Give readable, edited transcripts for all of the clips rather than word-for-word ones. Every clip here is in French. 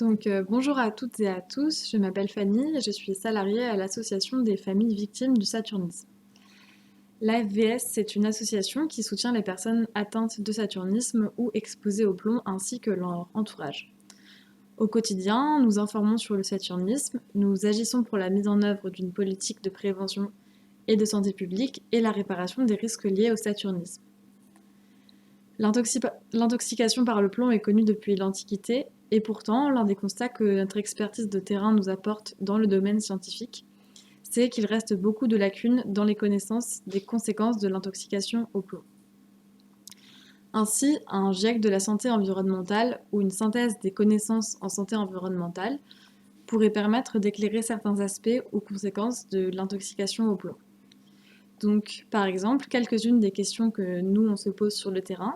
Bonjour à toutes et à tous, je m'appelle Fanny et je suis salariée à l'Association des familles victimes du saturnisme. L'AFVS, c'est une association qui soutient les personnes atteintes de saturnisme ou exposées au plomb ainsi que leur entourage. Au quotidien, nous informons sur le saturnisme, nous agissons pour la mise en œuvre d'une politique de prévention et de santé publique et la réparation des risques liés au saturnisme. L'intoxication par le plomb est connue depuis l'Antiquité et pourtant, l'un des constats que notre expertise de terrain nous apporte dans le domaine scientifique, c'est qu'il reste beaucoup de lacunes dans les connaissances des conséquences de l'intoxication au plomb. Ainsi, un GIEC de la santé environnementale ou une synthèse des connaissances en santé environnementale pourrait permettre d'éclairer certains aspects ou conséquences de l'intoxication au plomb. Donc, par exemple, quelques-unes des questions que nous, on se pose sur le terrain,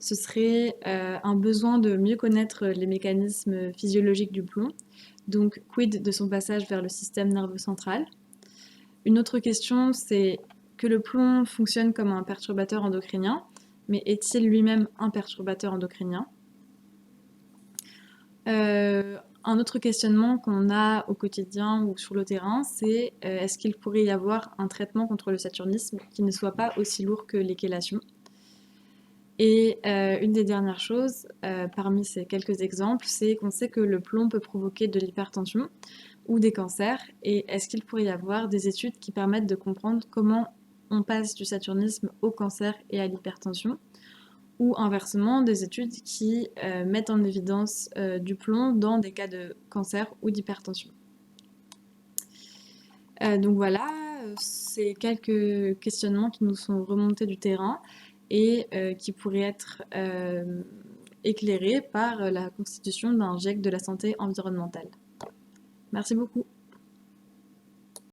ce serait un besoin de mieux connaître les mécanismes physiologiques du plomb, donc quid de son passage vers le système nerveux central. Une autre question, c'est que le plomb fonctionne comme un perturbateur endocrinien, mais est-il lui-même un perturbateur endocrinien? Un autre questionnement qu'on a au quotidien ou sur le terrain, c'est est-ce qu'il pourrait y avoir un traitement contre le saturnisme qui ne soit pas aussi lourd que les chélations? Et une des dernières choses, parmi ces quelques exemples, c'est qu'on sait que le plomb peut provoquer de l'hypertension ou des cancers. Et est-ce qu'il pourrait y avoir des études qui permettent de comprendre comment on passe du saturnisme au cancer et à l'hypertension? Ou inversement, des études qui mettent en évidence du plomb dans des cas de cancer ou d'hypertension. Donc voilà, c'est quelques questionnements qui nous sont remontés du terrain et qui pourraient être éclairés par la constitution d'un GIEC de la santé environnementale. Merci beaucoup.